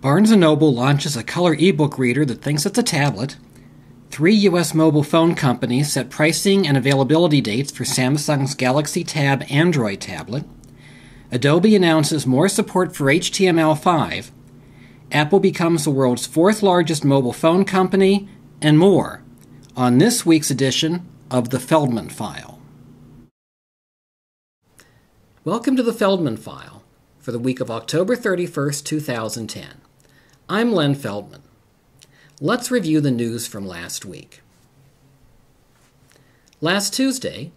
Barnes & Noble launches a color ebook reader that thinks it's a tablet. 3 U.S. mobile phone companies set pricing and availability dates for Samsung's Galaxy Tab Android tablet. Adobe announces more support for HTML5. Apple becomes the world's 4th largest mobile phone company, and more on this week's edition of the Feldman File. Welcome to the Feldman File for the week of October 31st, 2010. I'm Len Feldman. Let's review the news from last week. Last Tuesday,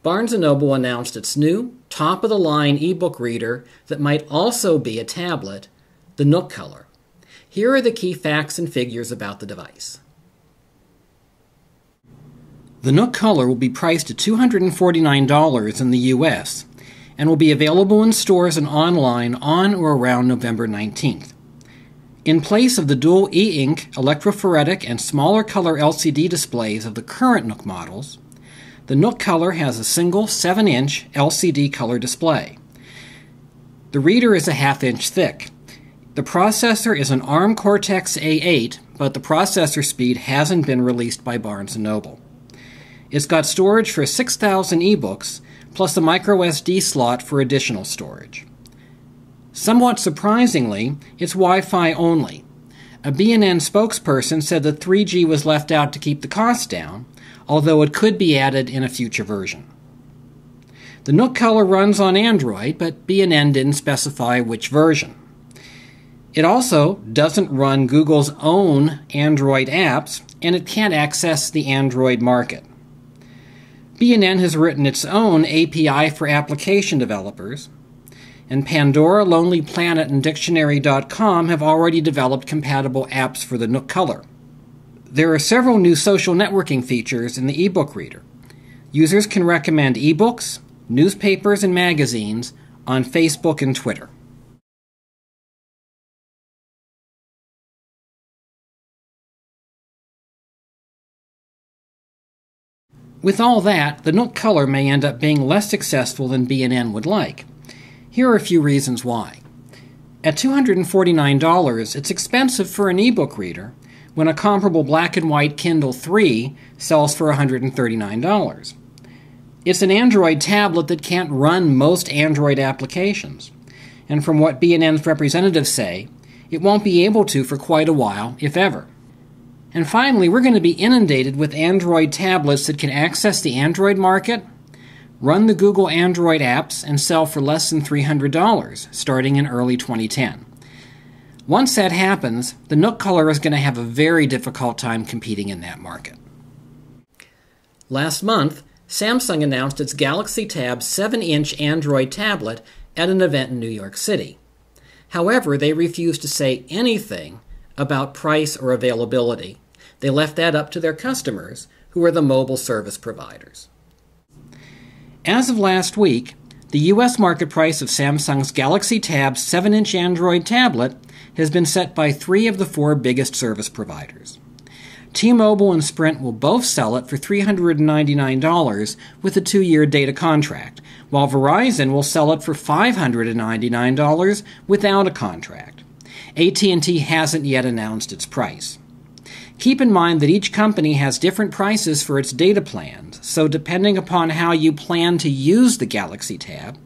Barnes & Noble announced its new, top-of-the-line ebook reader that might also be a tablet, the Nook Color. Here are the key facts and figures about the device. The Nook Color will be priced at $249 in the U.S. and will be available in stores and online on or around November 19th. In place of the dual e-ink, electrophoretic, and smaller color LCD displays of the current Nook models, the Nook Color has a single 7-inch LCD color display. The reader is a ½ thick. The processor is an ARM Cortex-A8, but the processor speed hasn't been released by Barnes & Noble. It's got storage for 6,000 ebooks, plus a microSD slot for additional storage. Somewhat surprisingly, it's Wi-Fi only. A B&N spokesperson said that 3G was left out to keep the cost down, although it could be added in a future version. The Nook Color runs on Android, but B&N didn't specify which version. It also doesn't run Google's own Android apps, and it can't access the Android market. B&N has written its own API for application developers, and Pandora, Lonely Planet, and Dictionary.com have already developed compatible apps for the Nook Color. There are several new social networking features in the ebook reader. Users can recommend ebooks, newspapers, and magazines on Facebook and Twitter. With all that, the Nook Color may end up being less successful than B&N would like. Here are a few reasons why. At $249, it's expensive for an ebook reader when a comparable black and white Kindle 3 sells for $139. It's an Android tablet that can't run most Android applications, and from what B&N's representatives say, it won't be able to for quite a while, if ever. And finally, we're going to be inundated with Android tablets that can access the Android market, run the Google Android apps, and sell for less than $300, starting in early 2010. Once that happens, the Nook Color is going to have a very difficult time competing in that market. Last month, Samsung announced its Galaxy Tab 7-inch Android tablet at an event in New York City. However, they refused to say anything about price or availability. They left that up to their customers, who are the mobile service providers. As of last week, the U.S. market price of Samsung's Galaxy Tab 7-inch Android tablet has been set by 3 of the 4 biggest service providers. T-Mobile and Sprint will both sell it for $399 with a 2-year data contract, while Verizon will sell it for $599 without a contract. AT&T hasn't yet announced its price. Keep in mind that each company has different prices for its data plans, so depending upon how you plan to use the Galaxy Tab,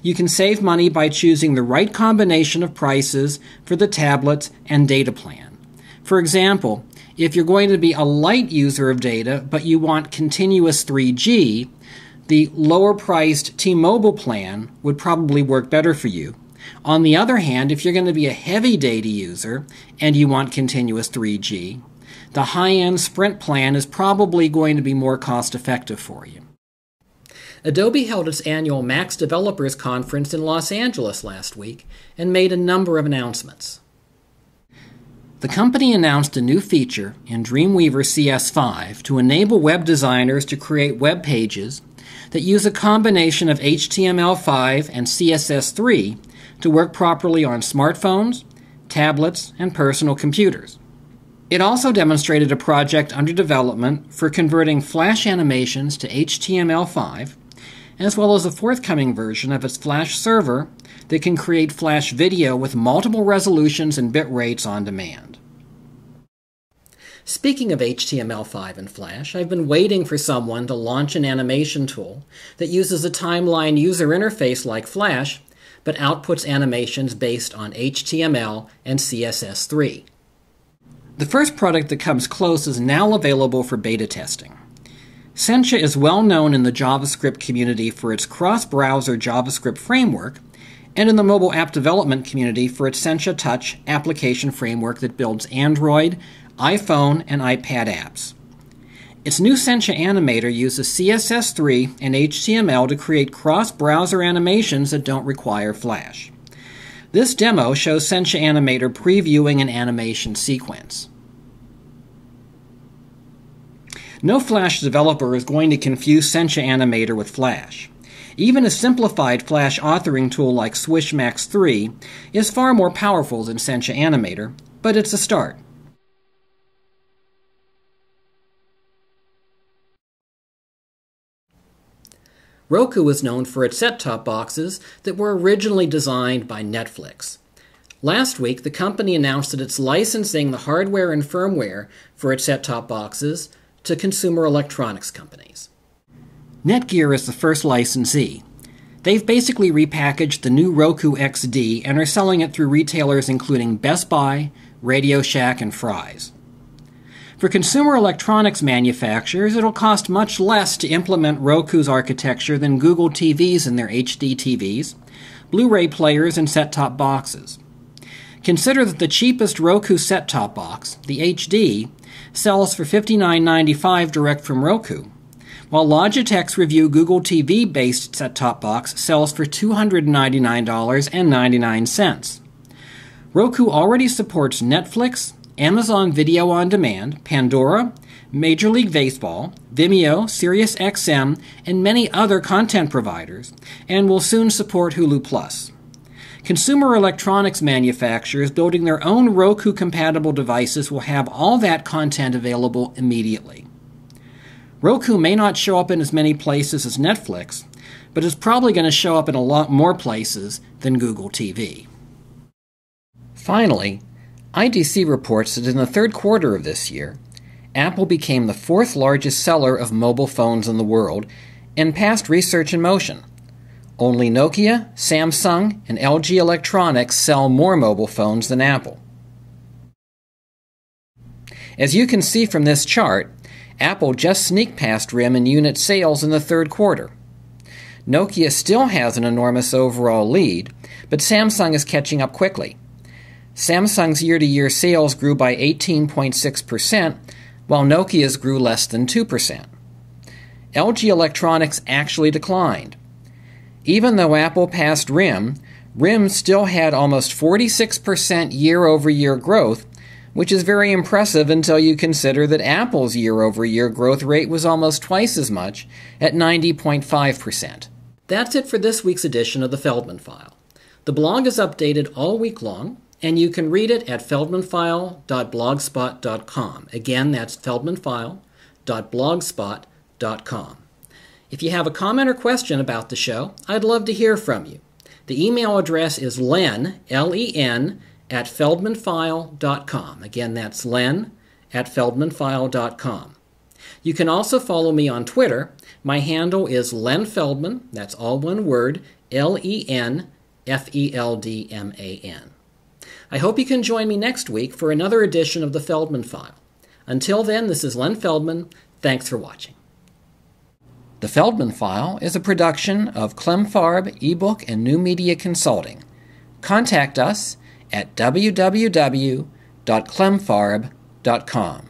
you can save money by choosing the right combination of prices for the tablets and data plan. For example, if you're going to be a light user of data but you want continuous 3G, the lower-priced T-Mobile plan would probably work better for you. On the other hand, if you're going to be a heavy data user and you want continuous 3G, the high-end Sprint plan is probably going to be more cost-effective for you. Adobe held its annual Max Developers Conference in Los Angeles last week and made a number of announcements. The company announced a new feature in Dreamweaver CS5 to enable web designers to create web pages that use a combination of HTML5 and CSS3 to work properly on smartphones, tablets, and personal computers. It also demonstrated a project under development for converting Flash animations to HTML5 as well as a forthcoming version of its Flash server that can create Flash video with multiple resolutions and bit rates on demand. Speaking of HTML5 and Flash, I've been waiting for someone to launch an animation tool that uses a timeline user interface like Flash, but outputs animations based on HTML and CSS3. The first product that comes close is now available for beta testing. Sencha is well known in the JavaScript community for its cross-browser JavaScript framework, and in the mobile app development community for its Sencha Touch application framework that builds Android, iPhone, and iPad apps. Its new Sencha Animator uses CSS3 and HTML to create cross-browser animations that don't require Flash. This demo shows Sencha Animator previewing an animation sequence. No Flash developer is going to confuse Sencha Animator with Flash. Even a simplified Flash authoring tool like SwishMax 3 is far more powerful than Sencha Animator, but it's a start. Roku is known for its set-top boxes that were originally designed by Netflix. Last week, the company announced that it's licensing the hardware and firmware for its set-top boxes to consumer electronics companies. Netgear is the first licensee. They've basically repackaged the new Roku XD and are selling it through retailers including Best Buy, Radio Shack, and Fry's. For consumer electronics manufacturers, it'll cost much less to implement Roku's architecture than Google TVs in their HD TVs, Blu-ray players, and set-top boxes. Consider that the cheapest Roku set-top box, the HD, sells for $59.95 direct from Roku, while Logitech's Review Google TV-based set-top box sells for $299.99. Roku already supports Netflix, Amazon Video on Demand, Pandora, Major League Baseball, Vimeo, SiriusXM, and many other content providers, and will soon support Hulu+. Consumer electronics manufacturers building their own Roku-compatible devices will have all that content available immediately. Roku may not show up in as many places as Netflix, but is probably going to show up in a lot more places than Google TV. Finally, IDC reports that in the third quarter of this year, Apple became the fourth largest seller of mobile phones in the world and passed Research in Motion. Only Nokia, Samsung, and LG Electronics sell more mobile phones than Apple. As you can see from this chart, Apple just sneaked past RIM in unit sales in the third quarter. Nokia still has an enormous overall lead, but Samsung is catching up quickly. Samsung's year-to-year sales grew by 18.6%, while Nokia's grew less than 2%. LG Electronics actually declined. Even though Apple passed RIM, RIM still had almost 46% year-over-year growth, which is very impressive until you consider that Apple's year-over-year growth rate was almost twice as much, at 90.5%. That's it for this week's edition of the Feldman File. The blog is updated all week long, and you can read it at feldmanfile.blogspot.com. Again, that's feldmanfile.blogspot.com. If you have a comment or question about the show, I'd love to hear from you. The email address is len, L-E-N, at feldmanfile.com. Again, that's len at feldmanfile.com. You can also follow me on Twitter. My handle is Len Feldman. That's all one word, L-E-N-F-E-L-D-M-A-N. I hope you can join me next week for another edition of the Feldman File. Until then, this is Len Feldman. Thanks for watching. The Feldman File is a production of Clemfarb eBook and New Media Consulting. Contact us at www.clemfarb.com.